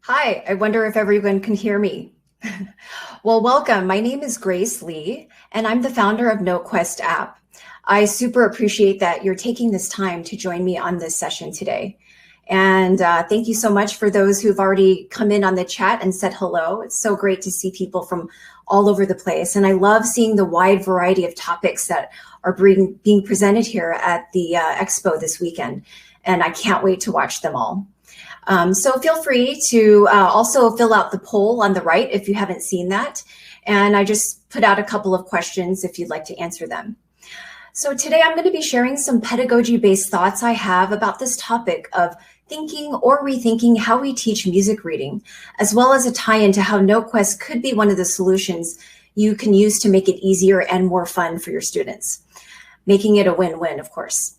Hi, I wonder if everyone can hear me. Well, welcome. My name is Grace Lee, and I'm the founder of NoQuest app. I super appreciate that you're taking this time to join me on this session today. And thank you so much for those who've already come in on the chat and said hello. It's so great to see people from all over the place. And I love seeing the wide variety of topics that are being presented here at the Expo this weekend. And I can't wait to watch them all. So feel free to also fill out the poll on the right if you haven't seen that. And I just put out a couple of questions if you'd like to answer them. So today I'm going to be sharing some pedagogy-based thoughts I have about this topic of thinking or rethinking how we teach music reading, as well as a tie-in to how NoQuest could be one of the solutions you can use to make it easier and more fun for your students, making it a win-win, of course.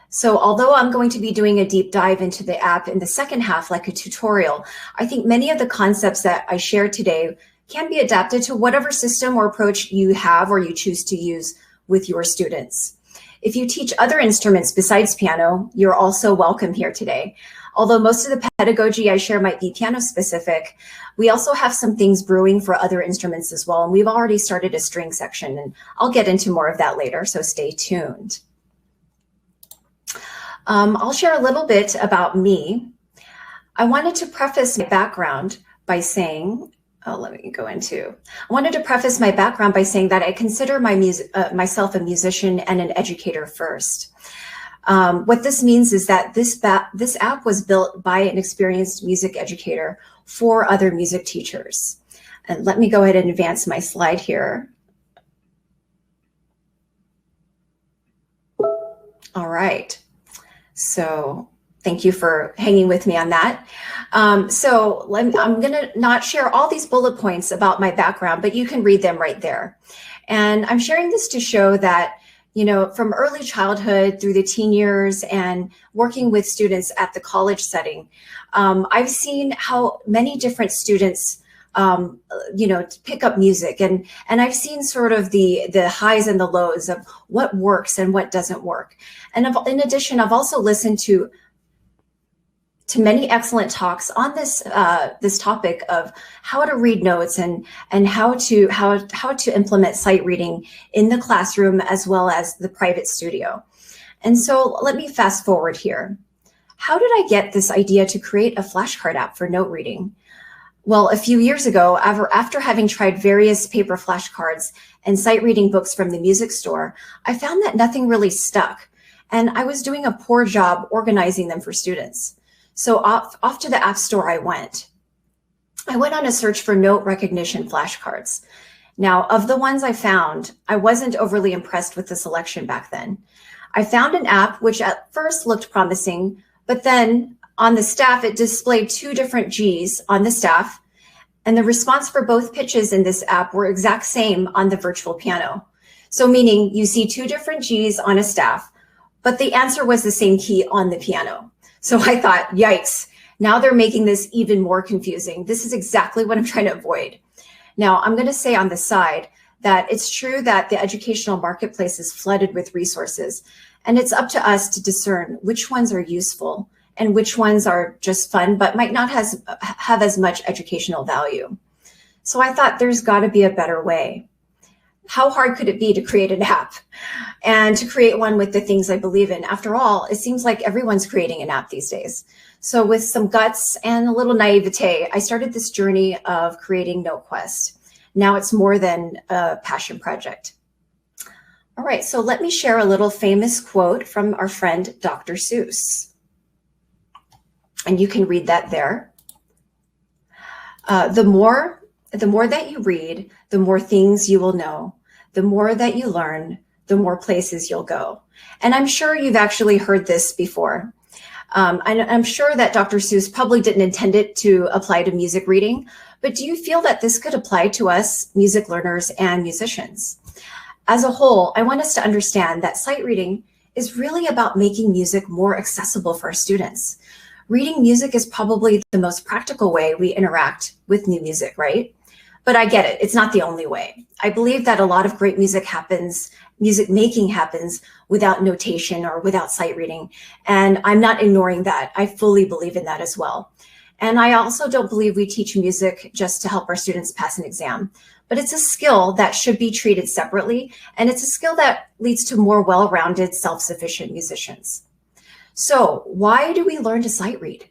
So although I'm going to be doing a deep dive into the app in the second half, like a tutorial, I think many of the concepts that I share today can be adapted to whatever system or approach you have or you choose to use with your students. If you teach other instruments besides piano, you're also welcome here today. Although most of the pedagogy I share might be piano specific, we also have some things brewing for other instruments as well. And we've already started a string section, and I'll get into more of that later, so stay tuned. I'll share a little bit about me. I wanted to preface my background by saying, I wanted to preface my background by saying that I consider myself a musician and an educator first. What this means is that this app was built by an experienced music educator for other music teachers. And let me go ahead and advance my slide here. All right. So thank you for hanging with me on that. I'm going to not share all these bullet points about my background, but you can read them right there. And I'm sharing this to show that, you know, from early childhood through the teen years and working with students at the college setting, I've seen how many different students pick up music, and I've seen sort of the highs and the lows of what works and what doesn't work. And in addition, I've also listened to many excellent talks on this this topic of how to read notes and how to implement sight reading in the classroom as well as the private studio. And so let me fast forward here. How did I get this idea to create a flashcard app for note reading? Well, a few years ago, after having tried various paper flashcards and sight reading books from the music store, I found that nothing really stuck, and I was doing a poor job organizing them for students. So off to the App Store I went. I went on a search for note recognition flashcards. Now, of the ones I found, I wasn't overly impressed with the selection back then. I found an app which at first looked promising, but then on the staff, it displayed two different Gs on the staff, and the response for both pitches in this app were exact same on the virtual piano. So meaning you see two different Gs on a staff, but the answer was the same key on the piano. So I thought, yikes, now they're making this even more confusing. This is exactly what I'm trying to avoid. Now, I'm going to say on the side that it's true that the educational marketplace is flooded with resources, and it's up to us to discern which ones are useful and which ones are just fun, but might not have as much educational value. So I thought there's gotta be a better way. How hard could it be to create an app and to create one with the things I believe in? After all, it seems like everyone's creating an app these days. So with some guts and a little naivete, I started this journey of creating NoQuest. Now it's more than a passion project. All right, so let me share a little famous quote from our friend, Dr. Seuss. And you can read that there. The more that you read, the more things you will know. The more that you learn, the more places you'll go. And I'm sure you've actually heard this before. I'm sure that Dr. Seuss probably didn't intend it to apply to music reading, but do you feel that this could apply to us music learners and musicians? As a whole, I want us to understand that sight reading is really about making music more accessible for our students. Reading music is probably the most practical way we interact with new music, right? But I get it, it's not the only way. I believe that a lot of great music making happens without notation or without sight reading. And I'm not ignoring that. I fully believe in that as well. And I also don't believe we teach music just to help our students pass an exam, but it's a skill that should be treated separately. And it's a skill that leads to more well-rounded, self-sufficient musicians. So why do we learn to sight read?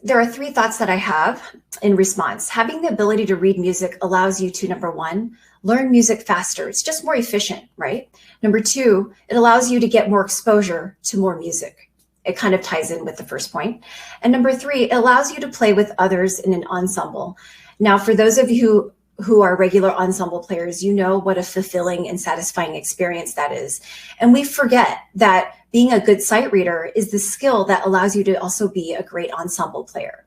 There are three thoughts that I have in response. Having the ability to read music allows you to, number one, learn music faster. It's just more efficient, right? Number two, it allows you to get more exposure to more music. It kind of ties in with the first point. And number three, it allows you to play with others in an ensemble. Now, for those of you who are regular ensemble players, you know what a fulfilling and satisfying experience that is. And we forget that being a good sight reader is the skill that allows you to also be a great ensemble player.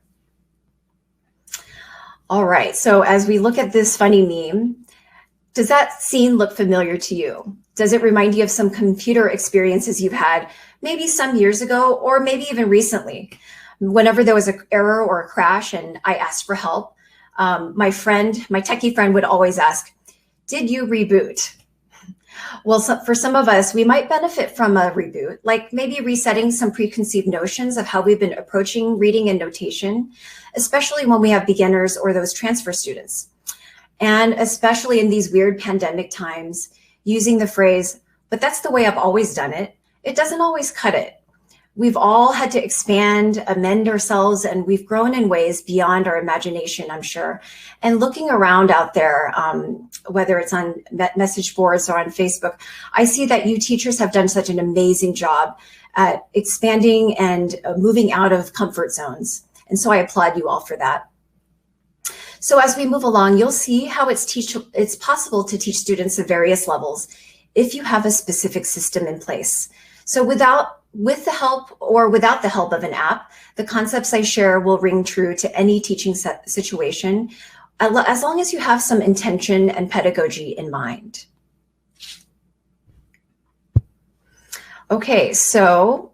All right, so as we look at this funny meme, does that scene look familiar to you? Does it remind you of some computer experiences you've had maybe some years ago or maybe even recently? Whenever there was an error or a crash and I asked for help, my techie friend would always ask, "Did you reboot?" Well, for some of us, we might benefit from a reboot, like maybe resetting some preconceived notions of how we've been approaching reading and notation, especially when we have beginners or those transfer students. And especially in these weird pandemic times, using the phrase, "but that's the way I've always done it," it doesn't always cut it. We've all had to expand, amend ourselves, and we've grown in ways beyond our imagination, I'm sure. And looking around out there, whether it's on message boards or on Facebook, I see that you teachers have done such an amazing job at expanding and moving out of comfort zones. And so I applaud you all for that. So as we move along, you'll see how it's possible to teach students at various levels if you have a specific system in place. So with the help or without the help of an app, the concepts I share will ring true to any teaching situation, as long as you have some intention and pedagogy in mind. Okay, so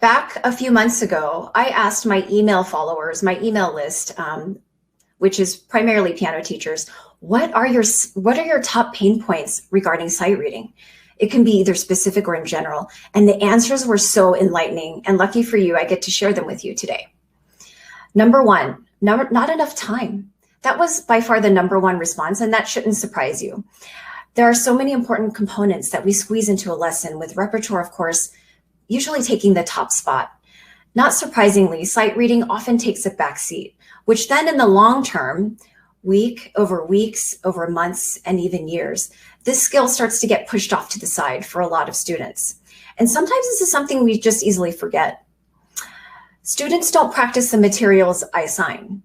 back a few months ago, I asked my email followers, my email list, which is primarily piano teachers, what are your top pain points regarding sight reading? It can be either specific or in general. And the answers were so enlightening, and lucky for you, I get to share them with you today. Number one, not enough time. That was by far the number one response, and that shouldn't surprise you. There are so many important components that we squeeze into a lesson, with repertoire, of course, usually taking the top spot. Not surprisingly, sight reading often takes a backseat, which then in the long term, week over weeks, over months, and even years, this skill starts to get pushed off to the side for a lot of students. And sometimes this is something we just easily forget. Students don't practice the materials I assign.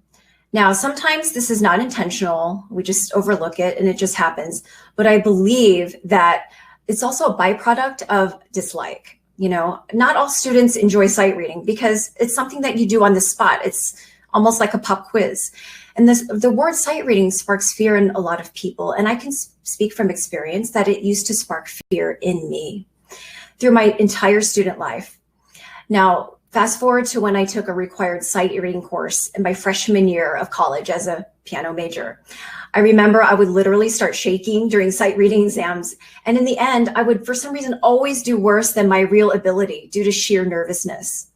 Now, sometimes this is not intentional. We just overlook it and it just happens. But I believe that it's also a byproduct of dislike. You know, not all students enjoy sight reading because it's something that you do on the spot. It's almost like a pop quiz. And the word sight reading sparks fear in a lot of people. And I can speak from experience that it used to spark fear in me through my entire student life. Now, fast forward to when I took a required sight reading course in my freshman year of college as a piano major. I remember I would literally start shaking during sight reading exams. And in the end, I would, for some reason, always do worse than my real ability due to sheer nervousness.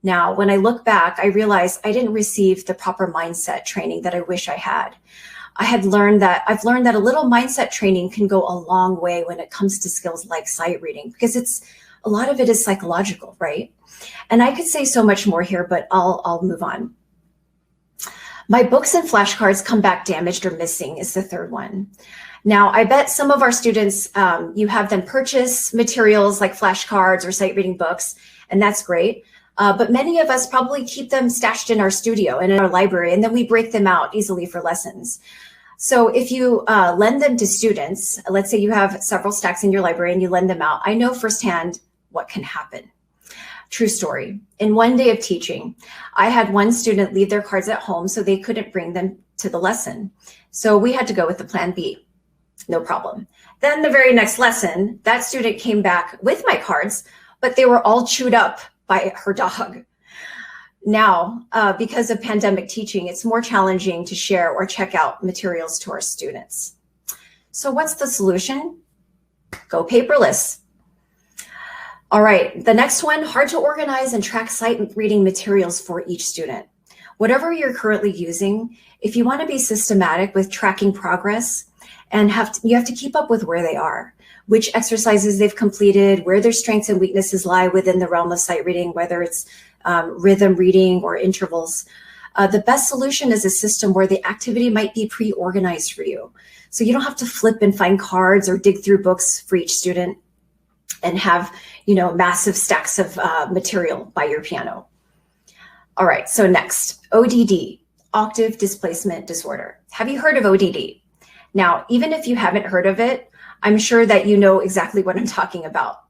Now, when I look back, I realized I didn't receive the proper mindset training that I wish I had. I've learned that a little mindset training can go a long way when it comes to skills like sight reading, because a lot of it is psychological, right? And I could say so much more here, but I'll move on. My books and flashcards come back damaged or missing is the third one. Now, I bet some of our students, you have them purchase materials like flashcards or sight reading books, and that's great. But many of us probably keep them stashed in our studio and in our library, and then we break them out easily for lessons. So if you lend them to students, let's say you have several stacks in your library and you lend them out, I know firsthand what can happen. True story. In one day of teaching, I had one student leave their cards at home so they couldn't bring them to the lesson. So we had to go with the plan B. No problem. Then the very next lesson, that student came back with my cards, but they were all chewed up by her dog. Now, because of pandemic teaching, it's more challenging to share or check out materials to our students. So what's the solution? Go paperless. All right, the next one, hard to organize and track sight reading materials for each student. Whatever you're currently using, if you want to be systematic with tracking progress, and you have to keep up with where they are, which exercises they've completed, where their strengths and weaknesses lie within the realm of sight reading, whether it's rhythm reading or intervals. The best solution is a system where the activity might be pre-organized for you. So you don't have to flip and find cards or dig through books for each student and have, massive stacks of material by your piano. All right, so next, ODD, octave displacement disorder. Have you heard of ODD? Now, even if you haven't heard of it, I'm sure that you know exactly what I'm talking about.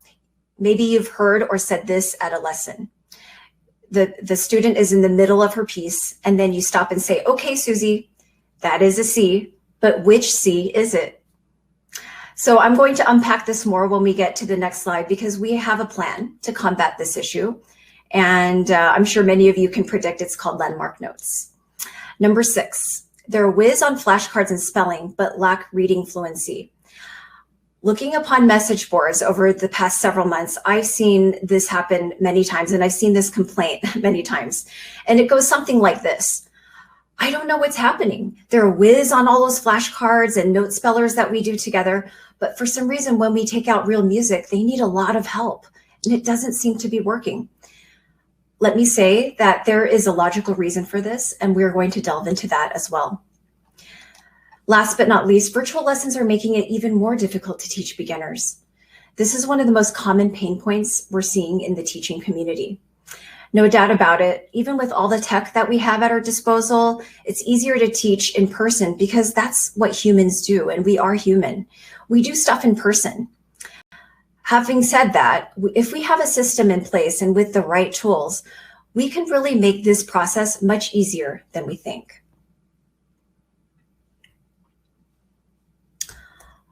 Maybe you've heard or said this at a lesson. The student is in the middle of her piece, and then you stop and say, okay, Susie, that is a C, but which C is it? So I'm going to unpack this more when we get to the next slide, because we have a plan to combat this issue. And I'm sure many of you can predict it's called landmark notes. Number 6, they're a whiz on flashcards and spelling, but lack reading fluency. Looking upon message boards over the past several months, I've seen this happen many times, and I've seen this complaint many times. And it goes something like this. I don't know what's happening. They're a whiz on all those flashcards and note spellers that we do together, but for some reason, when we take out real music, they need a lot of help, and it doesn't seem to be working. Let me say that there is a logical reason for this, and we're going to delve into that as well. Last but not least, virtual lessons are making it even more difficult to teach beginners. This is one of the most common pain points we're seeing in the teaching community. No doubt about it, even with all the tech that we have at our disposal, it's easier to teach in person because that's what humans do, and we are human. We do stuff in person. Having said that, if we have a system in place and with the right tools, we can really make this process much easier than we think.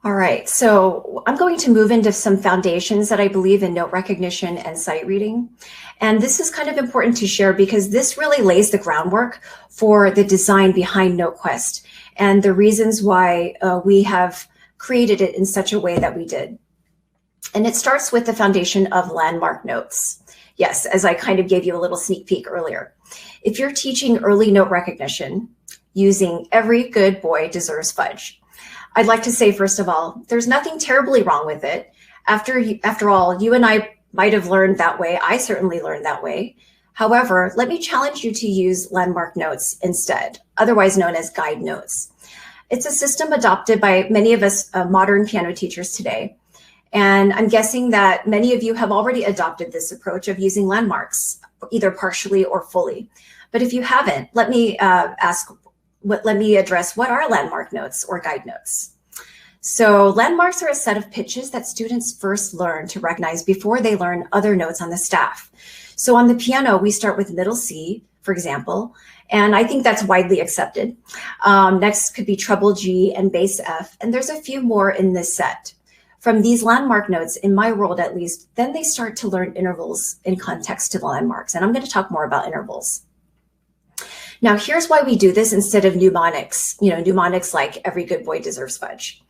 All right, so I'm going to move into some foundations that I believe in note recognition and sight reading. And this is kind of important to share because this really lays the groundwork for the design behind NoQuest and the reasons why we have created it in such a way that we did. And it starts with the foundation of landmark notes. Yes, as I kind of gave you a little sneak peek earlier. If you're teaching early note recognition using Every Good Boy Deserves Fudge, I'd like to say, first of all, there's nothing terribly wrong with it. After all, you and I might have learned that way. I certainly learned that way. However, let me challenge you to use landmark notes instead, otherwise known as guide notes. It's a system adopted by many of us modern piano teachers today. And I'm guessing that many of you have already adopted this approach of using landmarks, either partially or fully. But if you haven't, let me address what are landmark notes or guide notes. So landmarks are a set of pitches that students first learn to recognize before they learn other notes on the staff. So on the piano, we start with middle C, for example, and I think that's widely accepted. Next could be treble G and bass F, and there's a few more in this set. From these landmark notes, in my world at least, then they start to learn intervals in context to the landmarks, and I'm going to talk more about intervals. Now, here's why we do this instead of mnemonics, mnemonics like Every Good Boy Deserves Fudge.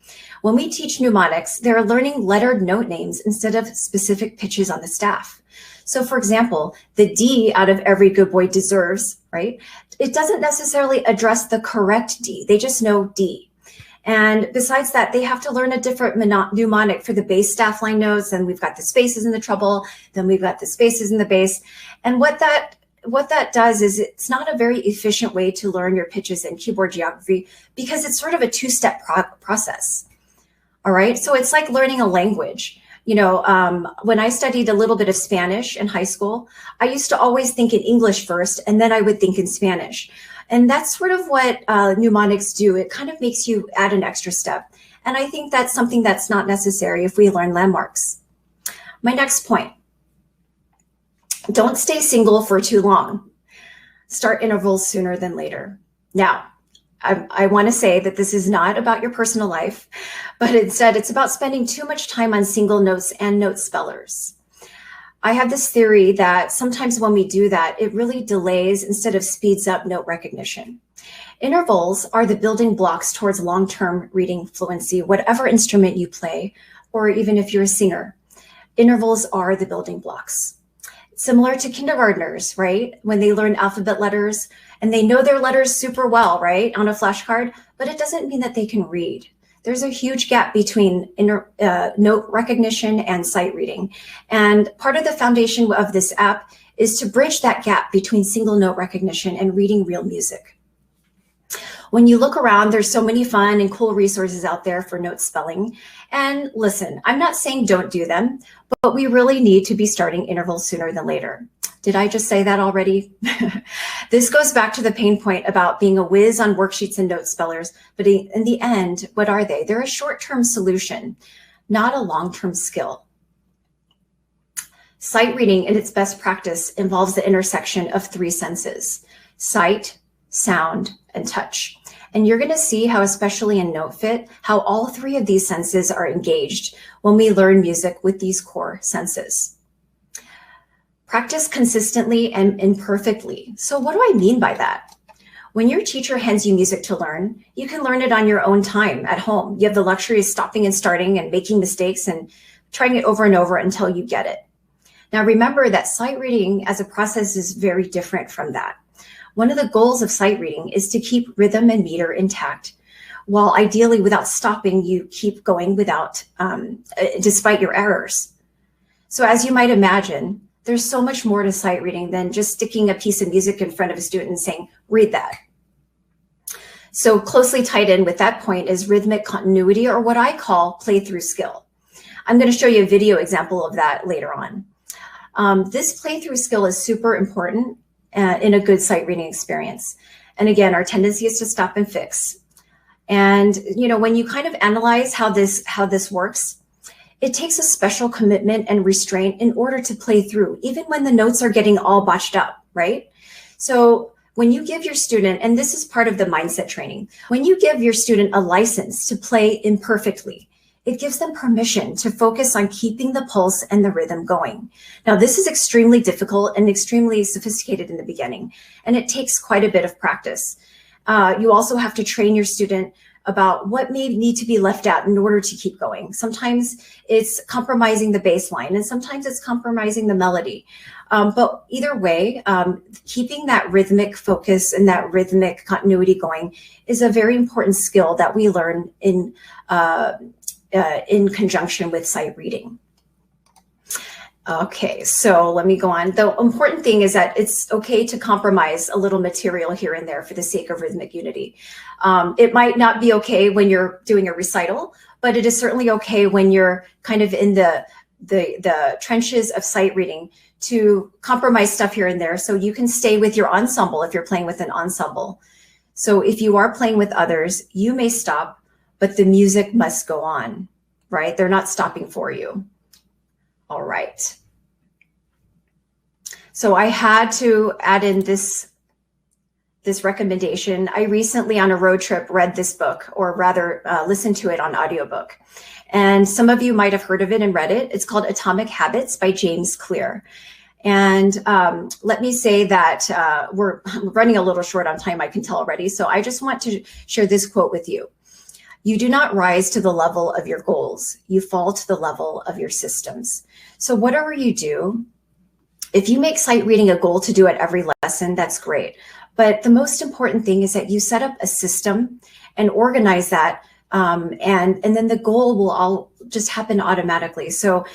When we teach mnemonics, they're learning lettered note names instead of specific pitches on the staff. So for example, the D out of Every Good Boy Deserves, right? It doesn't necessarily address the correct D, they just know D. And besides that, they have to learn a different mnemonic for the bass staff line notes, and we've got the spaces in the treble, then we've got the spaces in the bass. And what that does is it's not a very efficient way to learn your pitches and keyboard geography because it's sort of a two-step process. All right, so it's like learning a language. When I studied a little bit of Spanish in high school, I used to always think in English first, and then I would think in Spanish. And that's sort of what mnemonics do. It kind of makes you add an extra step. And I think that's something that's not necessary if we learn landmarks. My next point. Don't stay single for too long. Start intervals sooner than later. Now, I want to say that this is not about your personal life, but instead it's about spending too much time on single notes and note spellers. I have this theory that sometimes when we do that, it really delays instead of speeds up note recognition. Intervals are the building blocks towards long-term reading fluency, whatever instrument you play, or even if you're a singer. Intervals are the building blocks. Similar to kindergartners, right? When they learn alphabet letters and they know their letters super well, right, on a flashcard, but it doesn't mean that they can read. There's a huge gap between note recognition and sight reading. And part of the foundation of this app is to bridge that gap between single note recognition and reading real music. When you look around, there's so many fun and cool resources out there for note spelling. And listen, I'm not saying don't do them, but we really need to be starting intervals sooner than later. Did I just say that already? This goes back to the pain point about being a whiz on worksheets and note spellers, but in the end, what are they? They're a short-term solution, not a long-term skill. Sight reading in its best practice involves the intersection of three senses: sight, sound, and touch. And you're going to see how, especially in Notefit, how all three of these senses are engaged when we learn music with these core senses. Practice consistently and imperfectly. So what do I mean by that? When your teacher hands you music to learn, you can learn it on your own time at home. You have the luxury of stopping and starting and making mistakes and trying it over and over until you get it. Now remember that sight reading as a process is very different from that. One of the goals of sight reading is to keep rhythm and meter intact, while ideally without stopping, you keep going without, despite your errors. So as you might imagine, there's so much more to sight reading than just sticking a piece of music in front of a student and saying, read that. So closely tied in with that point is rhythmic continuity, or what I call play-through skill. I'm going to show you a video example of that later on. This play-through skill is super important in a good sight reading experience. And again, our tendency is to stop and fix. And when you kind of analyze how this works, it takes a special commitment and restraint in order to play through, even when the notes are getting all botched up, right? So when you give your student, and this is part of the mindset training, when you give your student a license to play imperfectly, it gives them permission to focus on keeping the pulse and the rhythm going. Now, this is extremely difficult and extremely sophisticated in the beginning, and it takes quite a bit of practice. You also have to train your student about what may need to be left out in order to keep going. Sometimes it's compromising the bass line, and sometimes it's compromising the melody. But either way, keeping that rhythmic focus and that rhythmic continuity going is a very important skill that we learn in conjunction with sight reading. Okay, so let me go on. The important thing is that it's okay to compromise a little material here and there for the sake of rhythmic unity. It might not be okay when you're doing a recital, but it is certainly okay when you're kind of in the trenches of sight reading to compromise stuff here and there, so you can stay with your ensemble if you're playing with an ensemble. So if you are playing with others, you may stop, but the music must go on, right? They're not stopping for you. All right. So I had to add in this recommendation. I recently on a road trip read this book, or rather listened to it on audiobook. And some of you might have heard of it and read it. It's called Atomic Habits by James Clear. And let me say that we're running a little short on time, I can tell already. So I just want to share this quote with you. You do not rise to the level of your goals. You fall to the level of your systems. So whatever you do, if you make sight reading a goal to do at every lesson, that's great. But the most important thing is that you set up a system and organize that. And then the goal will all just happen automatically. So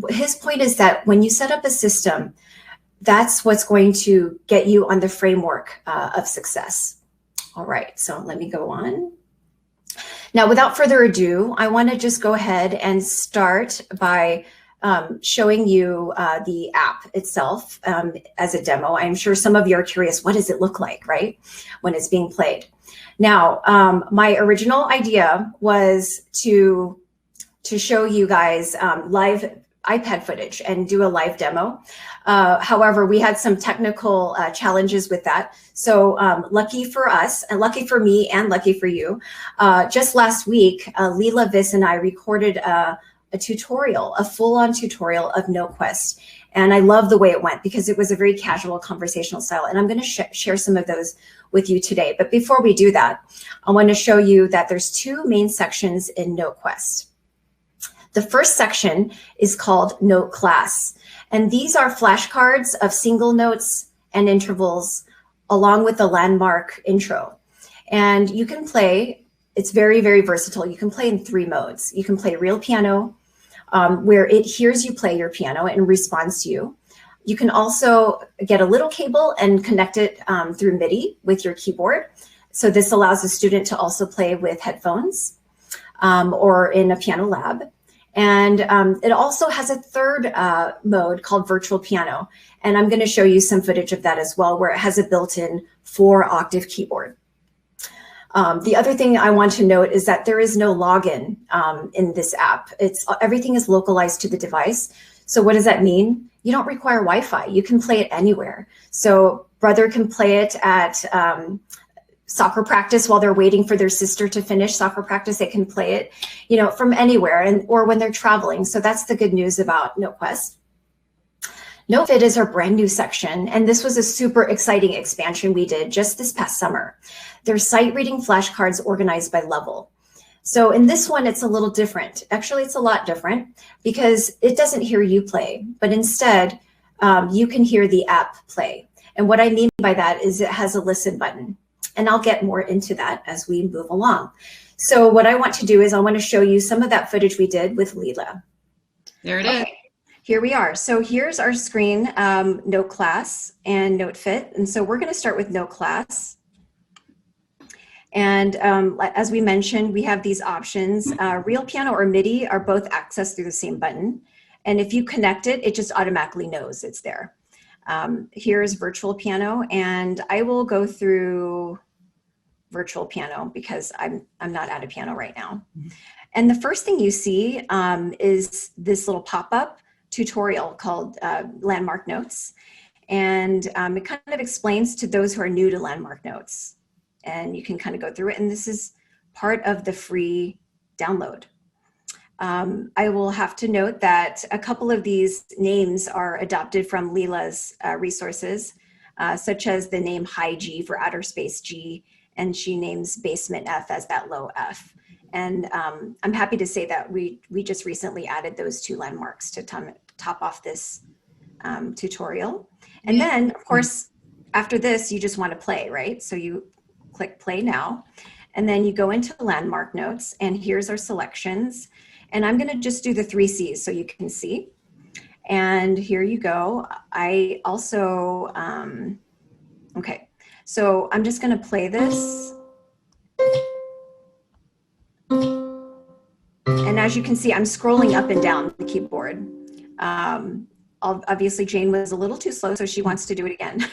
his point is that when you set up a system, that's what's going to get you on the framework of success. All right, so let me go on. Now, without further ado, I want to just go ahead and start by showing you the app itself as a demo. I'm sure some of you are curious, what does it look like, right, when it's being played? Now, my original idea was to show you guys live iPad footage and do a live demo. However, we had some technical challenges with that. So lucky for us, and lucky for me, and lucky for you, just last week, Leila Viss and I recorded a tutorial, a full-on tutorial of NoQuest. And I love the way it went because it was a very casual conversational style. And I'm going to share some of those with you today. But before we do that, I want to show you that there's two main sections in NoQuest. The first section is called Note Class. And these are flashcards of single notes and intervals along with the landmark intro. And you can play, it's very, very versatile. You can play in 3 modes. You can play real piano, where it hears you play your piano and responds to you. You can also get a little cable and connect it through MIDI with your keyboard. So this allows a student to also play with headphones or in a piano lab. And it also has a third mode called virtual piano. And I'm going to show you some footage of that as well, where it has a built-in 4-octave keyboard. The other thing I want to note is that there is no login in this app. Everything is localized to the device. So what does that mean? You don't require Wi-Fi. You can play it anywhere. So brother can play it at soccer practice while they're waiting for their sister to finish soccer practice. They can play it, from anywhere, or when they're traveling. So that's the good news about NoQuest. Notefit is our brand new section, and this was a super exciting expansion we did just this past summer. They're sight reading flashcards organized by level. So in this one, it's a little different. Actually, it's a lot different because it doesn't hear you play, but instead you can hear the app play. And what I mean by that is it has a listen button. And I'll get more into that as we move along. So what I want to do is I want to show you some of that footage we did with Leila. There it is. Here we are. So here's our screen, Note Class and Notefit. And so we're going to start with Note Class. And as we mentioned, we have these options. Real piano or MIDI are both accessed through the same button. And if you connect it, it just automatically knows it's there. Here's virtual piano, and I will go through virtual piano because I'm not at a piano right now. And the first thing you see is this little pop-up tutorial called Landmark Notes. And it kind of explains to those who are new to Landmark Notes. And you can kind of go through it. And this is part of the free download. I will have to note that a couple of these names are adopted from Leila's resources, such as the name high G for outer space G, and she names basement F as that low F. And I'm happy to say that we just recently added those 2 landmarks to top off this tutorial. And then, of course, after this, you just want to play, right? So you click play now, and then you go into landmark notes, and here's our selections. And I'm going to just do the 3 C's so you can see. And here you go. I also, okay, so I'm just going to play this. And as you can see, I'm scrolling up and down the keyboard. Obviously, Jane was a little too slow, so she wants to do it again.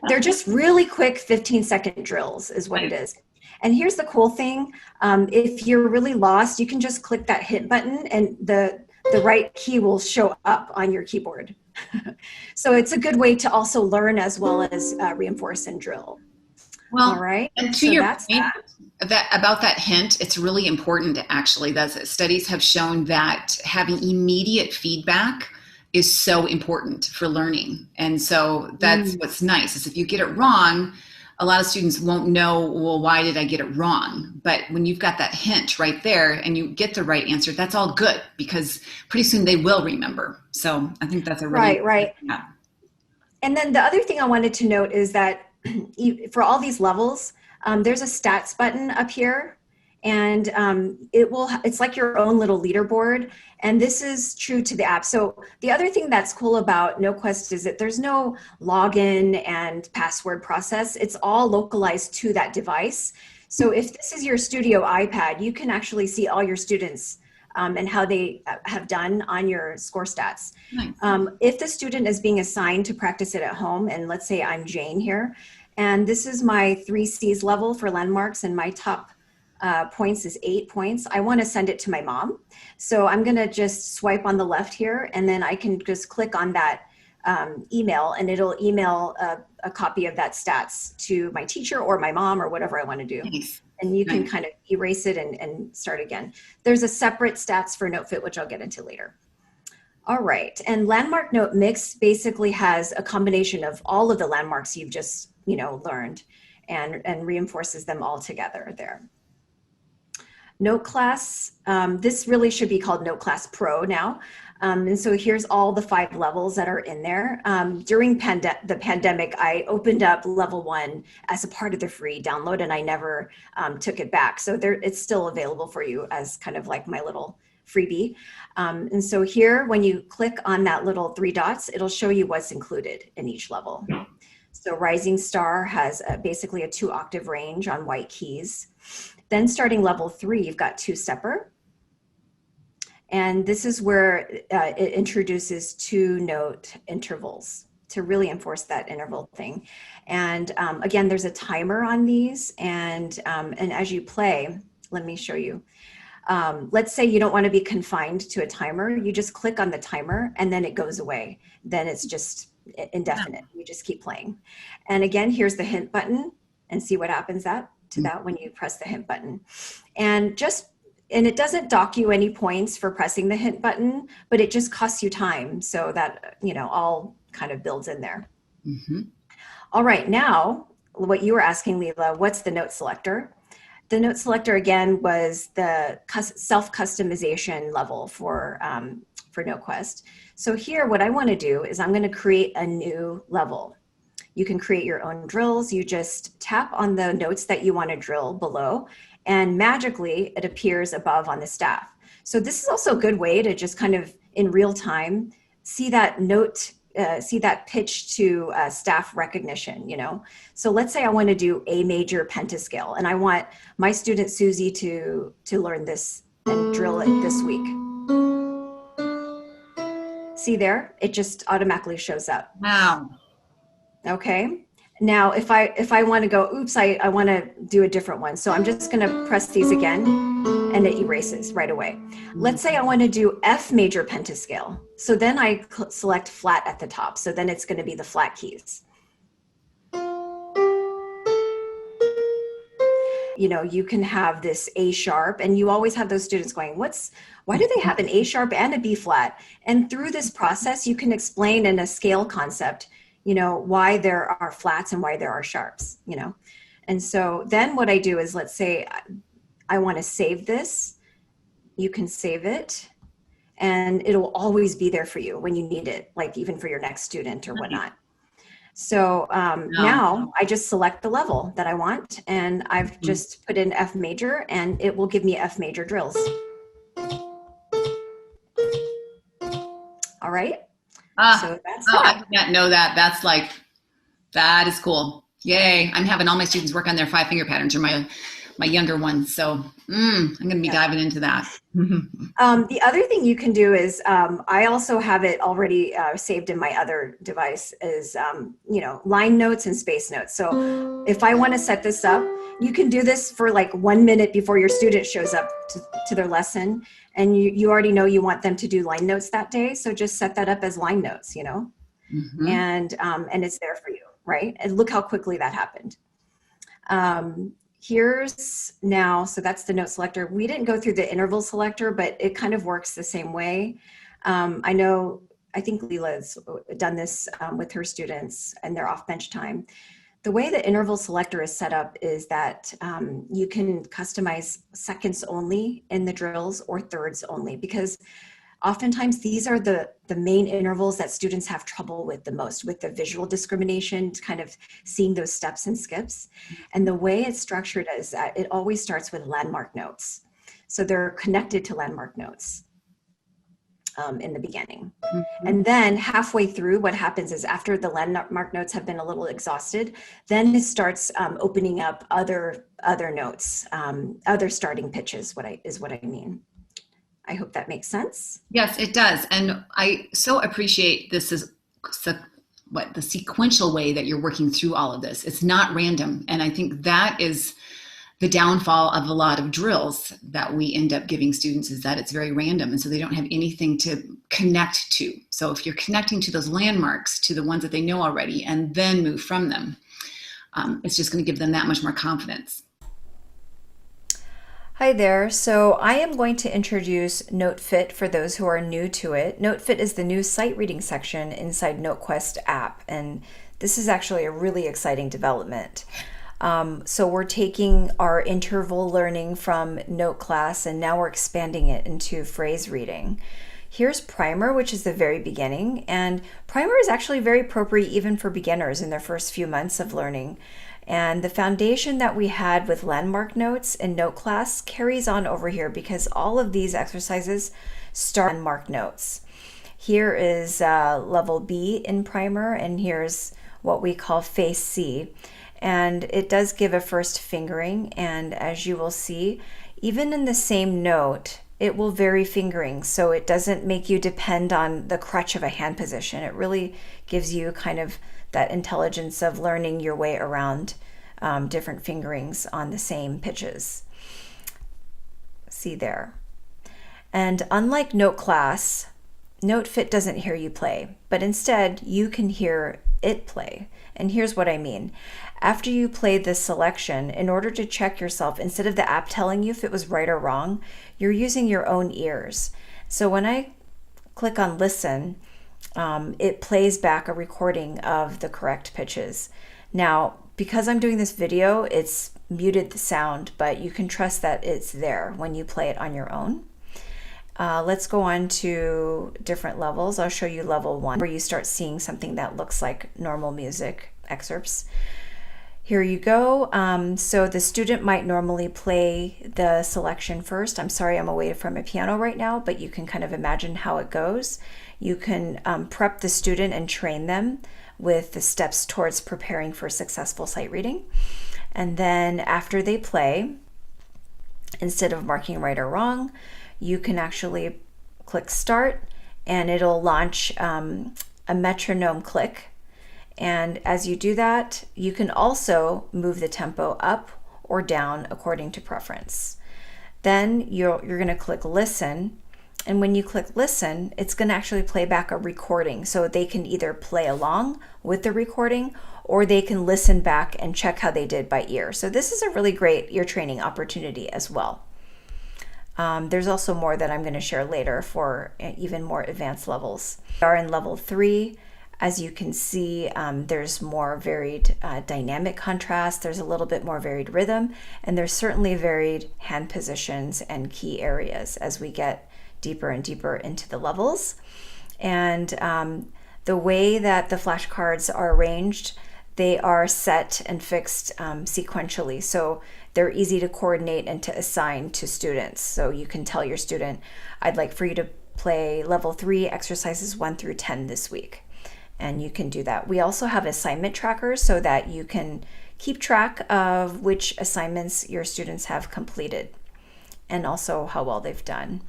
They're just really quick 15-second drills is what it is. And here's the cool thing. If you're really lost, you can just click that hit button and the right key will show up on your keyboard. So it's a good way to also learn as well as reinforce and drill. Well, all right. And to your point about that hint, it's really important actually. Studies have shown that having immediate feedback is so important for learning. And so that's what's nice is if you get it wrong, a lot of students won't know, well, why did I get it wrong? But when you've got that hint right there and you get the right answer, that's all good because pretty soon they will remember. So I think that's a really right. Yeah. And then the other thing I wanted to note is that for all these levels, there's a stats button up here, and it's like your own little leaderboard. And this is true to the app. So the other thing that's cool about NoQuest is that there's no login and password process. It's all localized to that device. So if this is your studio iPad, you can actually see all your students and how they have done on your score stats. Nice. If the student is being assigned to practice it at home, and let's say I'm Jane here, and this is my 3 C's level for landmarks, and my top points is 8 points. I want to send it to my mom. So I'm going to just swipe on the left here, and then I can just click on that email, and it'll email a copy of that stats to my teacher or my mom or whatever I want to do. Nice. And you can kind of erase it and start again. There's a separate stats for Notefit, which I'll get into later. All right, and landmark note mix basically has a combination of all of the landmarks you've just learned and reinforces them all together there. Note class, this really should be called Note Class Pro now. And so here's all the 5 levels that are in there. During the pandemic, I opened up level 1 as a part of the free download, and I never took it back. So it's still available for you as kind of like my little freebie. And so here, when you click on that little 3 dots, it'll show you what's included in each level. So Rising Star has basically a 2-octave range on white keys. Then starting level 3, you've got 2-stepper. And this is where it introduces 2-note intervals to really enforce that interval thing. And again, there's a timer on these. And as you play, let me show you. Let's say you don't want to be confined to a timer. You just click on the timer and then it goes away. Then it's just indefinite. You just keep playing. And again, here's the hint button, and see what happens to that when you press the hint button. And it doesn't dock you any points for pressing the hint button, but it just costs you time. So that, all kind of builds in there. Mm-hmm. All right, now what you were asking, Leila, what's the note selector? The note selector, again, was the self-customization level for NoQuest. So here, what I want to do is I'm going to create a new level. You can create your own drills. You just tap on the notes that you want to drill below, and magically it appears above on the staff. So this is also a good way to just kind of in real time see that note, see that pitch to staff recognition, So let's say I want to do A major pentascale, and I want my student Susie to learn this and drill it this week. See there? It just automatically shows up. Wow. Okay. Now, if I want to go, oops, I want to do a different one. So I'm just going to press these again, and it erases right away. Let's say I want to do F major pentascale. So then I select flat at the top. So then it's going to be the flat keys. You can have this A sharp, and you always have those students going, why do they have an A sharp and a B flat? And through this process, you can explain in a scale concept, why there are flats and why there are sharps, And so then what I do is, let's say I want to save this. You can save it, and it'll always be there for you when you need it, like even for your next student or whatnot. So now I just select the level that I want, and I've just put in F major, and it will give me F major drills. All right. So that's I did not know that. That is cool. Yay. I'm having all my students work on their 5-finger patterns, or my younger ones. So I'm going to be diving into that. The other thing you can do is, I also have it already saved in my other device, is, line notes and space notes. So if I want to set this up, you can do this for like 1 minute before your student shows up to their lesson. And you already know you want them to do line notes that day. So just set that up as line notes, mm-hmm. and it's there for you, right? And look how quickly that happened. Here's now, so that's the note selector. We didn't go through the interval selector, but it kind of works the same way. I think Leila's done this with her students and their off-bench time. The way the interval selector is set up is that you can customize seconds only in the drills or thirds only, because oftentimes these are the main intervals that students have trouble with the most, with the visual discrimination, kind of seeing those steps and skips. And the way it's structured is that it always starts with landmark notes. So they're connected to landmark notes in the beginning. Mm-hmm. And then halfway through, what happens is, after the landmark notes have been a little exhausted, then it starts opening up other notes, other starting pitches, is what I mean. I hope that makes sense. Yes, it does. And I so appreciate this is the sequential way that you're working through all of this. It's not random. And I think that is the downfall of a lot of drills that we end up giving students, is that it's very random. And so they don't have anything to connect to. So if you're connecting to those landmarks, to the ones that they know already, and then move from them, it's just going to give them that much more confidence. Hi there. So I am going to introduce Notefit for those who are new to it. Notefit is the new sight reading section inside NoQuest app, and this is actually a really exciting development. So we're taking our interval learning from note class and now we're expanding it into phrase reading. Here's primer, which is the very beginning, and primer is actually very appropriate even for beginners in their first few months of learning. And the foundation that we had with landmark notes in note class carries on over here because all of these exercises start landmark notes. Here is level B in primer, and here's what we call face C. And it does give a first fingering, and as you will see, even in the same note, it will vary fingering, so it doesn't make you depend on the crutch of a hand position. It really gives you kind of that intelligence of learning your way around different fingerings on the same pitches. See there. And unlike note class, Notefit doesn't hear you play, but instead you can hear it play. And here's what I mean. After you play this selection, in order to check yourself, instead of the app telling you if it was right or wrong, you're using your own ears. So when I click on listen, it plays back a recording of the correct pitches. Now, because I'm doing this video, it's muted the sound, but you can trust that it's there when you play it on your own. Let's go on to different levels. I'll show you level 1, where you start seeing something that looks like normal music excerpts. Here you go. So the student might normally play the selection first. I'm sorry, I'm away from a piano right now, but you can kind of imagine how it goes. You can prep the student and train them with the steps towards preparing for successful sight reading. And then after they play, instead of marking right or wrong, you can actually click start and it'll launch a metronome click. And as you do that, you can also move the tempo up or down according to preference. Then you're going to click listen. And when you click listen, it's going to actually play back a recording. So they can either play along with the recording or they can listen back and check how they did by ear. So this is a really great ear training opportunity as well. There's also more that I'm going to share later for even more advanced levels. We are in level 3. As you can see, there's more varied dynamic contrast, there's a little bit more varied rhythm, and there's certainly varied hand positions and key areas as we get deeper and deeper into the levels. And the way that the flashcards are arranged, they are set and fixed sequentially. So they're easy to coordinate and to assign to students. So you can tell your student, I'd like for you to play level 3 exercises 1 through 10 this week. And you can do that. We also have assignment trackers so that you can keep track of which assignments your students have completed and also how well they've done.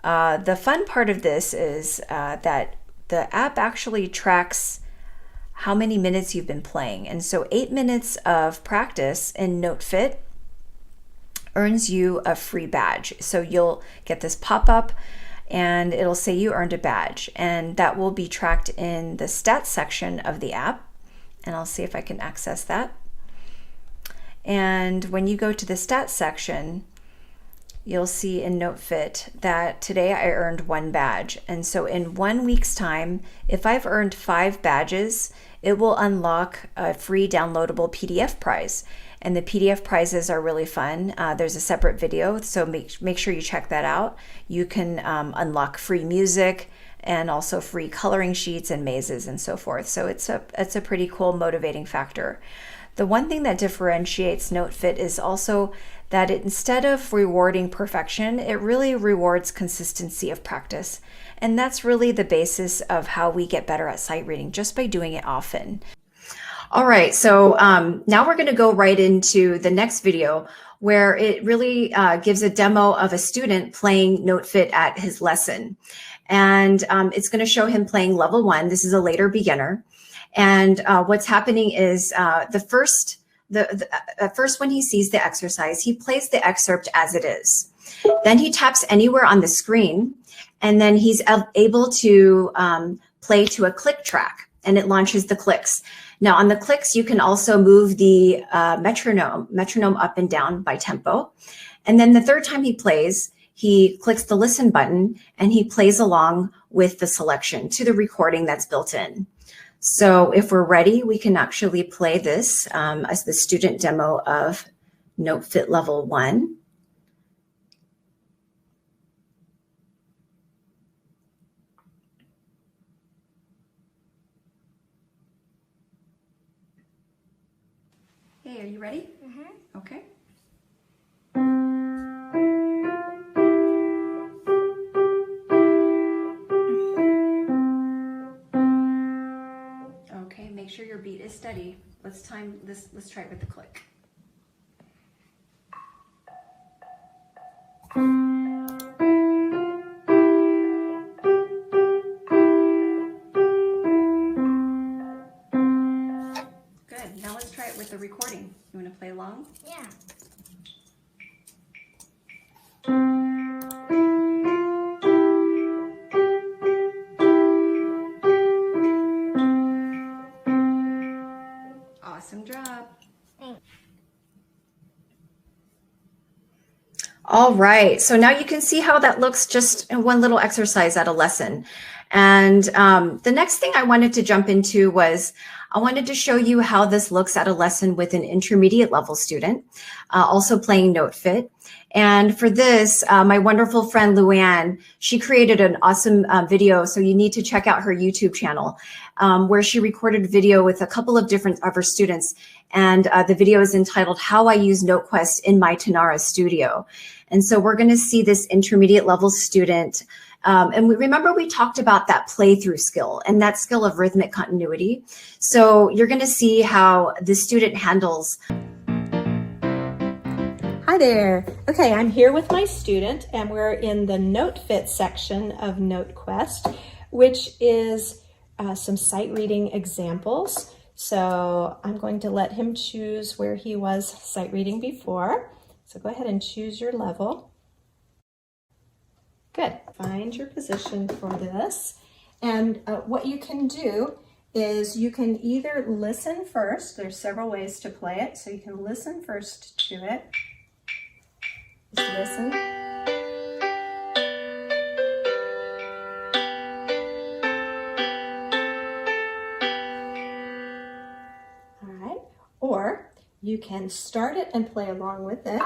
The fun part of this is that the app actually tracks how many minutes you've been playing. And so 8 minutes of practice in Notefit earns you a free badge. So you'll get this pop-up and it'll say you earned a badge, and that will be tracked in the stats section of the app. And I'll see if I can access that. And when you go to the stats section, you'll see in Notefit that today I earned 1 badge. And so in 1 week's time, if I've earned 5 badges, it will unlock a free downloadable PDF prize. And the PDF prizes are really fun. There's a separate video, so make sure you check that out. You can unlock free music and also free coloring sheets and mazes and so forth. So it's a pretty cool motivating factor. The one thing that differentiates Notefit is also that instead of rewarding perfection, it really rewards consistency of practice. And that's really the basis of how we get better at sight reading, just by doing it often. All right, so now we're going to go right into the next video where it really gives a demo of a student playing Notefit at his lesson. And it's going to show him playing level 1. This is a later beginner. And what's happening is first when he sees the exercise, he plays the excerpt as it is. Then he taps anywhere on the screen, and then he's able to play to a click track, and it launches the clicks. Now on the clicks, you can also move the metronome up and down by tempo. And then the third time he plays, he clicks the listen button and he plays along with the selection to the recording that's built in. So if we're ready, we can actually play this as the student demo of Notefit Level 1. Hey, are you ready? Okay. Okay, make sure your beat is steady. Let's time this, let's try it with the click. Good, now let's try it with the recording. You want to play along? Yeah. Awesome job. Thanks. All right, so now you can see how that looks just in one little exercise at a lesson. And the next thing I wanted to jump into was I wanted to show you how this looks at a lesson with an intermediate level student, also playing Notefit. And for this, my wonderful friend Luann, she created an awesome video. So you need to check out her YouTube channel where she recorded video with a couple of different of her students. And the video is entitled How I Use NoQuest in My TONARA Studio. And so we're going to see this intermediate level student. And remember we talked about that playthrough skill and that skill of rhythmic continuity. So you're going to see how the student handles. Hi there. Okay, I'm here with my student and we're in the Notefit section of NoQuest, which is some sight reading examples. So I'm going to let him choose where he was sight reading before. So go ahead and choose your level. Good. Find your position for this. And what you can do is you can either listen first. There's several ways to play it. So you can listen first to it. Just listen. All right. Or you can start it and play along with it.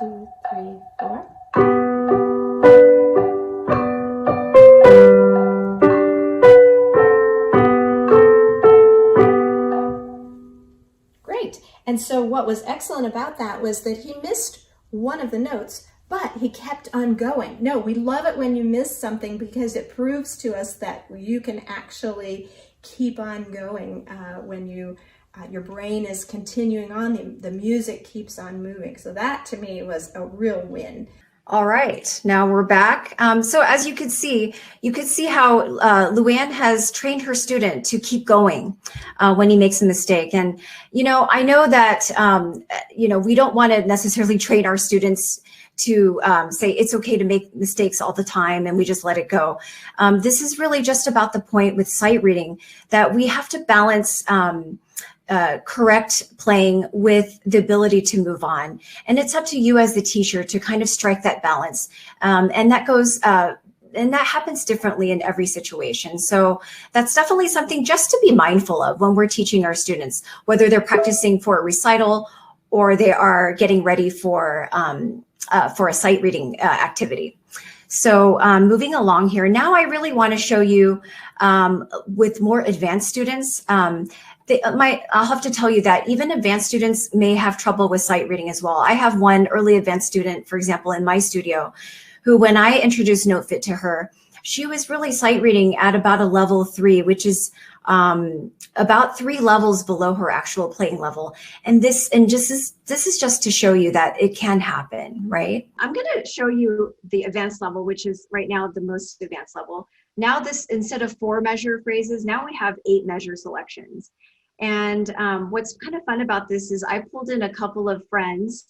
2, 3, 4. Great. And so what was excellent about that was that he missed one of the notes, but he kept on going. No, we love it when you miss something because it proves to us that you can actually keep on going when you your brain is continuing on, the music keeps on moving. So that to me was a real win. All right, now we're back. So as you can see how Luann has trained her student to keep going when he makes a mistake. And, you know, I know that, you know, we don't want to necessarily train our students to say it's okay to make mistakes all the time and we just let it go. This is really just about the point with sight reading that we have to balance correct playing with the ability to move on. And it's up to you as the teacher to kind of strike that balance. And that goes, and that happens differently in every situation. So that's definitely something just to be mindful of when we're teaching our students, whether they're practicing for a recital or they are getting ready for a sight reading activity. So moving along here, now I really want to show you with more advanced students, I'll have to tell you that even advanced students may have trouble with sight reading as well. I have one early advanced student, for example, in my studio, who when I introduced Notefit to her, she was really sight reading at about a level 3, which is about 3 levels below her actual playing level. And this is just to show you that it can happen, right? I'm going to show you the advanced level, which is right now the most advanced level. Now this, instead of 4 measure phrases, now we have 8 measure selections. And what's kind of fun about this is I pulled in a couple of friends.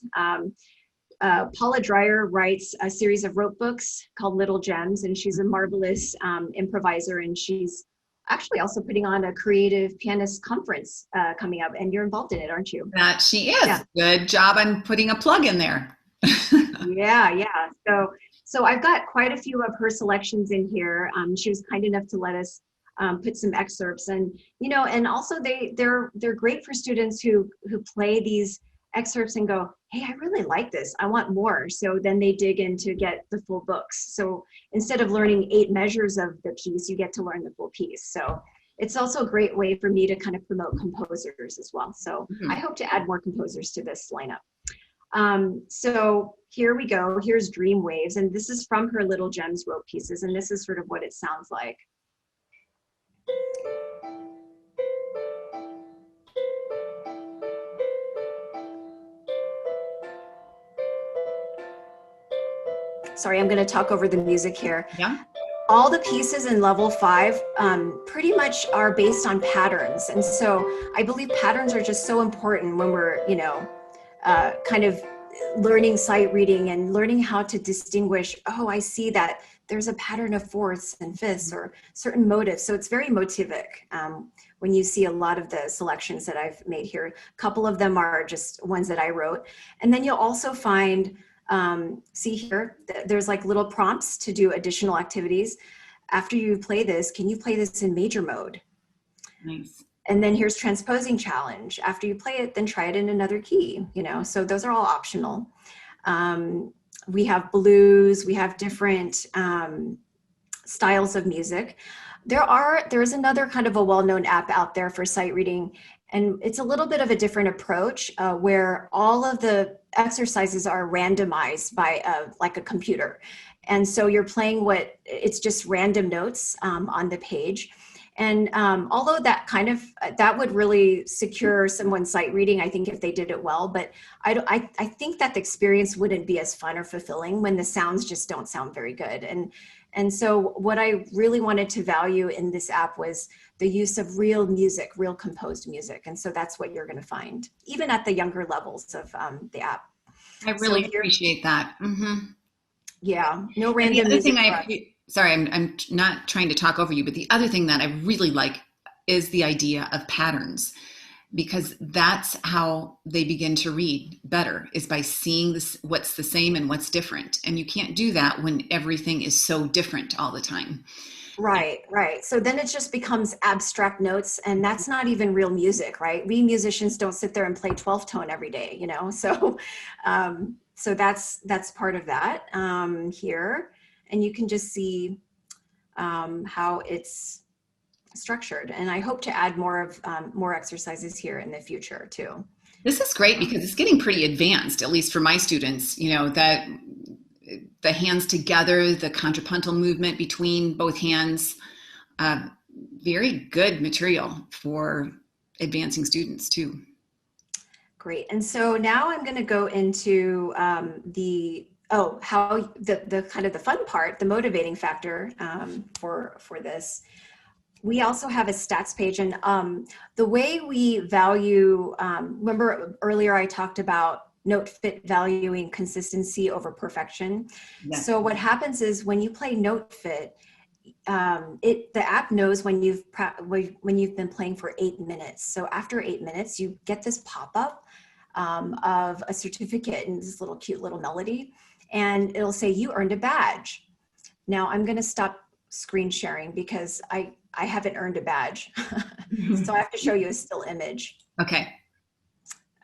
Paula Dreyer writes a series of rope books called Little Gems, and she's a marvelous improviser, and she's actually also putting on a creative pianist conference coming up, and you're involved in it, aren't you? That she is. Yeah. Good job on putting a plug in there. Yeah. So I've got quite a few of her selections in here. She was kind enough to let us put some excerpts, and and also they're great for students who play these excerpts and go, hey, I really like this, I want more. So then they dig in to get the full books. So instead of learning 8 measures of the piece, you get to learn the full piece. So it's also a great way for me to kind of promote composers as well. So I hope to add more composers to this lineup. So here we go. Here's Dream Waves, and this is from her Little Gems rope pieces, and this is sort of what it sounds like. Sorry, I'm going to talk over the music here. Yeah. All the pieces in level 5 pretty much are based on patterns. And so I believe patterns are just so important when we're, kind of learning sight reading and learning how to distinguish, oh, I see that there's a pattern of fourths and fifths or certain motives. So it's very motivic when you see a lot of the selections that I've made here. A couple of them are just ones that I wrote. And then you'll also find, see here, there's like little prompts to do additional activities. After you play this, can you play this in major mode? Nice. And then here's transposing challenge. After you play it, then try it in another key, so those are all optional. We have blues, we have different styles of music. There's another kind of a well-known app out there for sight reading, and it's a little bit of a different approach where all of the exercises are randomized by like a computer. And so you're playing it's just random notes on the page. And although that would really secure someone's sight reading, I think, if they did it well, but I think that the experience wouldn't be as fun or fulfilling when the sounds just don't sound very good. And so what I really wanted to value in this app was the use of real music, real composed music. And so that's what you're going to find, even at the younger levels of the app. I really appreciate that. Mm-hmm. Yeah, no random the other music. thing sorry, I'm not trying to talk over you, but the other thing that I really like is the idea of patterns, because that's how they begin to read better, is by seeing what's the same and what's different. And you can't do that when everything is so different all the time. Right. So then it just becomes abstract notes, and that's not even real music, right? We musicians don't sit there and play 12 tone every day, So, so that's part of that here. And you can just see how it's structured. And I hope to add more exercises here in the future too. This is great because it's getting pretty advanced, at least for my students, that the hands together, the contrapuntal movement between both hands, very good material for advancing students too. Great. And so now I'm going to go into how the kind of the fun part, the motivating factor for this. We also have a stats page, and the way we value, remember earlier I talked about Notefit valuing consistency over perfection. Yes. So what happens is when you play Notefit, the app knows when you've been playing for 8 minutes. So after 8 minutes, you get this pop-up of a certificate and this little cute little melody, and it'll say you earned a badge. Now I'm going to stop screen sharing because I haven't earned a badge. So I have to show you a still image.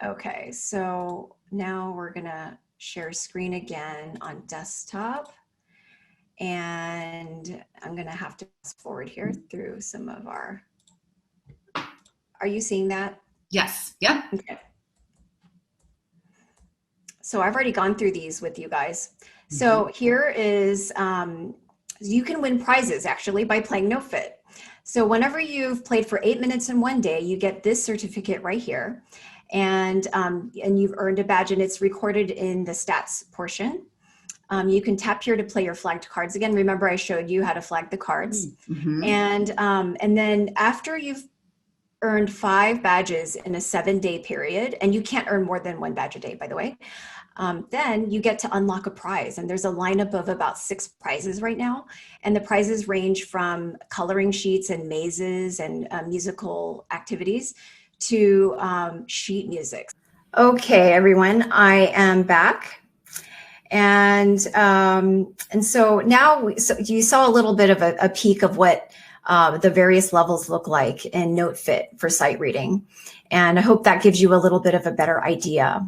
Okay, so now we're going to share screen again on desktop. And I'm going to have to fast forward here through some of our, are you seeing that? Yes. Yep. Okay. So I've already gone through these with you guys. So here is, you can win prizes actually by playing Notefit. So whenever you've played for 8 minutes in one day, you get this certificate right here. And you've earned a badge, and it's recorded in the stats portion. You can tap here to play your flagged cards. Again, remember I showed you how to flag the cards. And then after you've earned 5 badges in a 7-day period, and you can't earn more than 1 badge a day, by the way, then you get to unlock a prize. And there's a lineup of about 6 prizes right now. And the prizes range from coloring sheets and mazes and musical activities to sheet music. Okay, everyone, I am back. And so now, so you saw a little bit of a peek of what the various levels look like in Notefit for sight reading. And I hope that gives you a little bit of a better idea.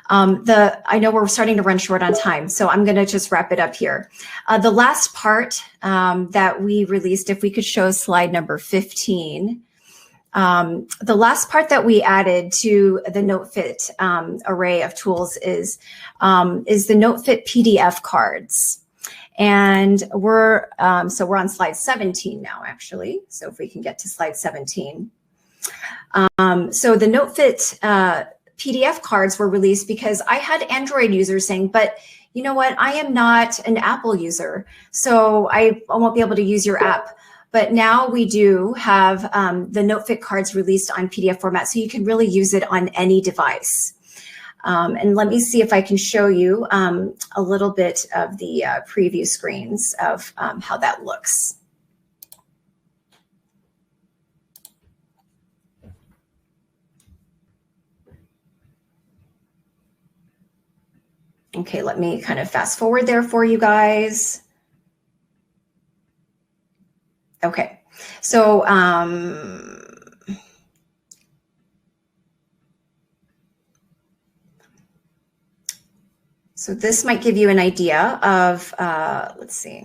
I know we're starting to run short on time, so I'm going to just wrap it up here. The last part that we released, if we could show slide number 15, the last part that we added to the Notefit array of tools is the Notefit PDF cards. And we're on slide 17 now, actually. So if we can get to slide 17. So the Notefit PDF cards were released because I had Android users saying, but you know what, I am not an Apple user, so I won't be able to use your app. But now we do have the Notefit cards released on PDF format, so you can really use it on any device. And let me see if I can show you a little bit of the preview screens of how that looks. Okay, let me kind of fast forward there for you guys. Okay, so so this might give you an idea of, let's see.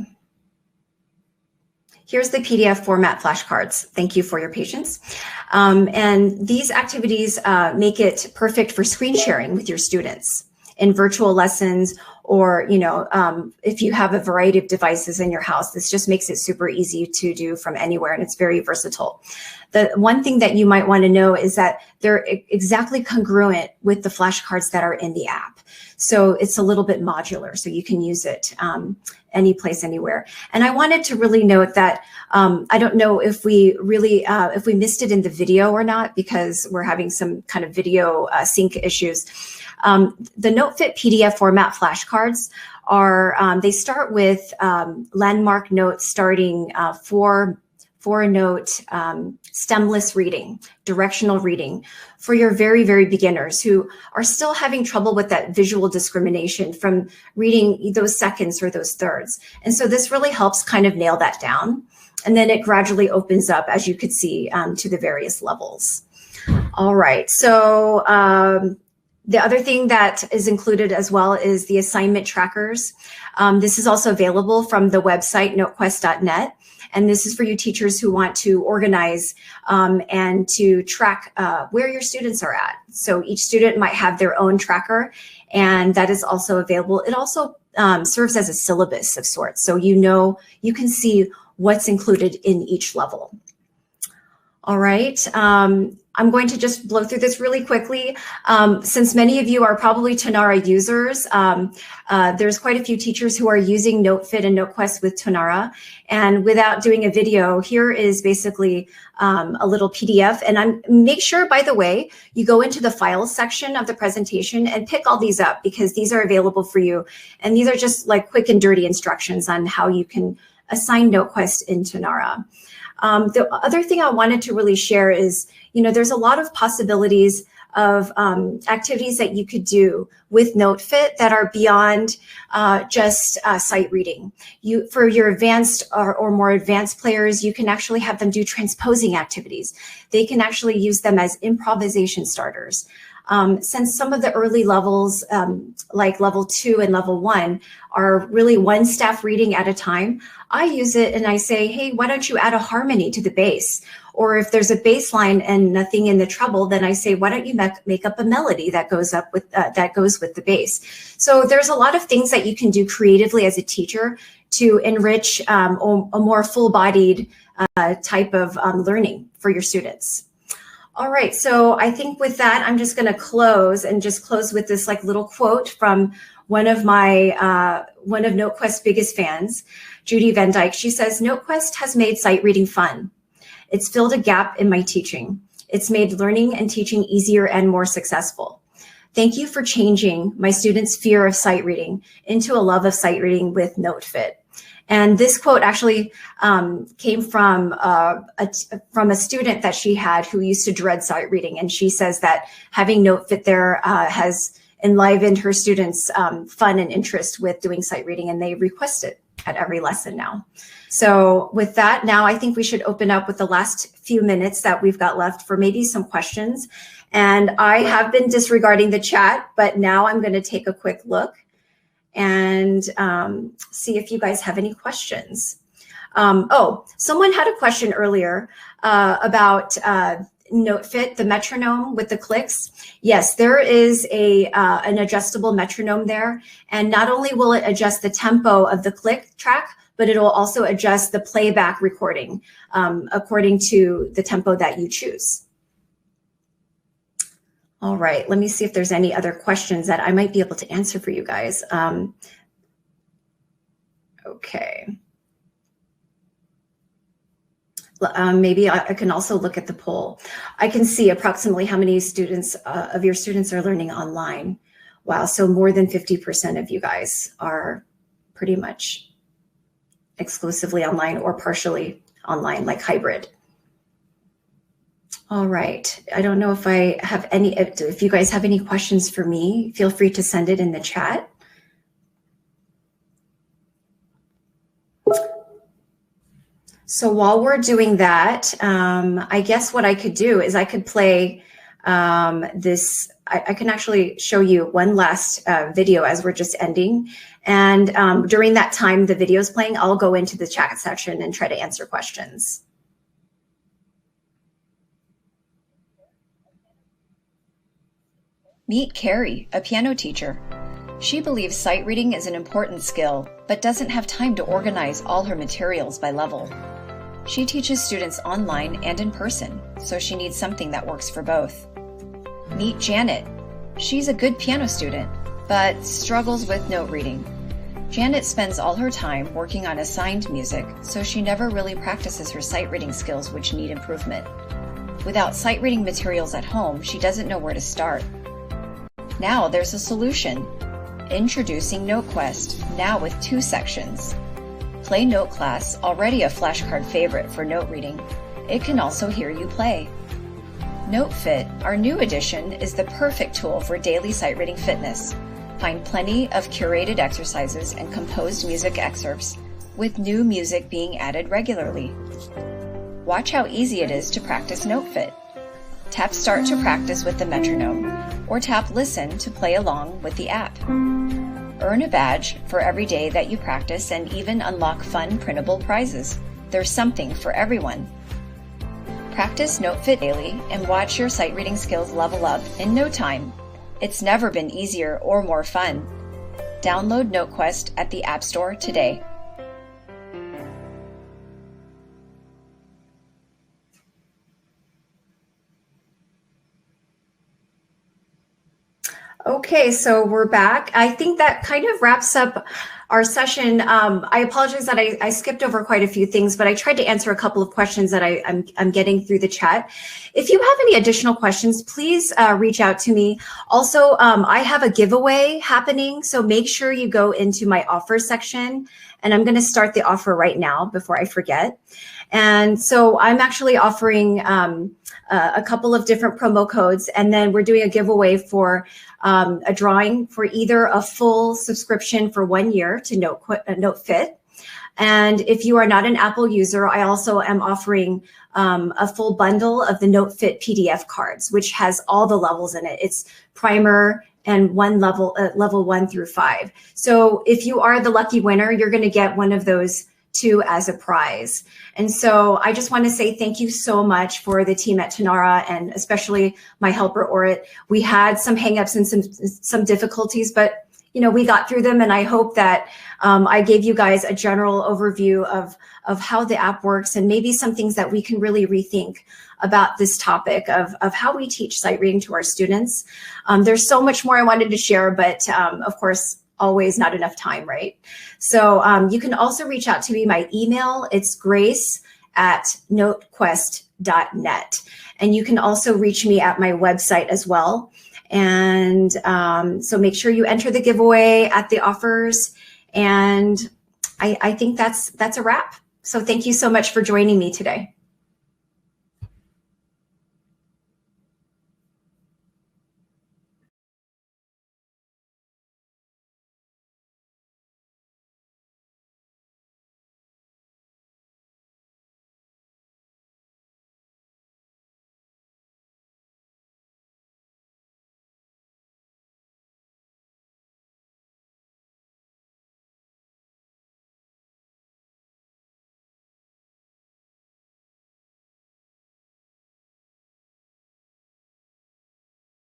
Here's the PDF format flashcards. Thank you for your patience. And these activities make it perfect for screen sharing with your students in virtual lessons, or, you know, if you have a variety of devices in your house, this just makes it super easy to do from anywhere, and it's very versatile. The one thing that you might want to know is that they're exactly congruent with the flashcards that are in the app. So it's a little bit modular, so you can use it any place, anywhere. And I wanted to really note that I don't know if we really, if we missed it in the video or not, because we're having some kind of video sync issues. The Notefit PDF format flashcards are, they start with landmark notes starting four note stemless reading, directional reading for your very, very beginners who are still having trouble with that visual discrimination from reading those seconds or those thirds. And so this really helps kind of nail that down. And then it gradually opens up, as you could see, to the various levels. All right, so the other thing that is included as well is the assignment trackers. This is also available from the website noquest.net. And this is for you teachers who want to organize and to track where your students are at. So each student might have their own tracker, and that is also available. It also serves as a syllabus of sorts. So you know, you can see what's included in each level. All right, I'm going to just blow through this really quickly. Since many of you are probably TONARA users, there's quite a few teachers who are using Notefit and NoQuest with TONARA. And without doing a video, here is basically a little PDF. And make sure, by the way, you go into the files section of the presentation and pick all these up, because these are available for you. And these are just like quick and dirty instructions on how you can assign NoQuest in TONARA. The other thing I wanted to really share is, you know, there's a lot of possibilities of activities that you could do with Notefit that are beyond just sight reading. For your advanced or more advanced players, you can actually have them do transposing activities. They can actually use them as improvisation starters. Since some of the early levels, like level 2 and level 1, are really one staff reading at a time, I use it and I say, hey, why don't you add a harmony to the bass? Or if there's a bass line and nothing in the treble, then I say, why don't you make up a melody that goes up with that goes with the bass? So there's a lot of things that you can do creatively as a teacher to enrich a more full-bodied type of learning for your students. All right, so I think with that, I'm just going to close with this like little quote from one of NoQuest's biggest fans, Judy Van Dyke. She says, "NoQuest has made sight reading fun. It's filled a gap in my teaching. It's made learning and teaching easier and more successful. Thank you for changing my students' fear of sight reading into a love of sight reading with Notefit." And this quote actually came from a student that she had who used to dread sight reading. And she says that having Notefit there has enlivened her students' fun and interest with doing sight reading, and they request it. at every lesson now. So with that, now I think we should open up with the last few minutes that we've got left for maybe some questions. And I have been disregarding the chat, but now I'm going to take a quick look and see if you guys have any questions. Oh, someone had a question earlier about Notefit, the metronome with the clicks. Yes, there is an adjustable metronome there. And not only will it adjust the tempo of the click track, but it will also adjust the playback recording according to the tempo that you choose. All right, let me see if there's any other questions that I might be able to answer for you guys. Okay. Maybe I can also look at the poll. I can see approximately how many students of your students are learning online. Wow, so more than 50% of you guys are pretty much exclusively online or partially online, like hybrid. All right, I don't know if I have any, if you guys have any questions for me, feel free to send it in the chat. So while we're doing that, I guess what I could do is I could play this. I can actually show you one last video as we're just ending. And during that time the video is playing, I'll go into the chat section and try to answer questions. Meet Carrie, a piano teacher. She believes sight reading is an important skill, but doesn't have time to organize all her materials by level. She teaches students online and in person, so she needs something that works for both. Meet Janet. She's a good piano student, but struggles with note reading. Janet spends all her time working on assigned music, so she never really practices her sight reading skills, which need improvement. Without sight reading materials at home, she doesn't know where to start. Now there's a solution. Introducing NoQuest, now with 2 sections. Play Note Class, already a flashcard favorite for note reading. It can also hear you play. Notefit, our new edition, is the perfect tool for daily sight reading fitness. Find plenty of curated exercises and composed music excerpts, with new music being added regularly. Watch how easy it is to practice Notefit. Tap Start to practice with the metronome, or tap Listen to play along with the app. Earn a badge for every day that you practice and even unlock fun printable prizes. There's something for everyone. Practice Notefit daily and watch your sight reading skills level up in no time. It's never been easier or more fun. Download NoQuest at the App Store today. Okay, so we're back. I think that kind of wraps up our session. I apologize that I skipped over quite a few things, but I tried to answer a couple of questions that I'm getting through the chat. If you have any additional questions, please reach out to me. Also, I have a giveaway happening, so make sure you go into my offer section, and I'm going to start the offer right now before I forget. And so I'm actually offering a couple of different promo codes, and then we're doing a giveaway for a drawing for either a full subscription for 1 year to Notefit. And if you are not an Apple user, I also am offering a full bundle of the Notefit PDF cards, which has all the levels in it. It's primer and one level, level 1 through 5. So if you are the lucky winner, you're going to get one of those 2 as a prize. And so I just want to say thank you so much for the team at TONARA, and especially my helper Orit. We had some hangups and some difficulties, but we got through them, and I hope that I gave you guys a general overview of how the app works, and maybe some things that we can really rethink about this topic of how we teach sight reading to our students. There's so much more I wanted to share, but of course, always not enough time, right? So you can also reach out to me. My email, it's grace@notequest.net. And you can also reach me at my website as well. And so make sure you enter the giveaway at the offers. And I think that's a wrap. So thank you so much for joining me today.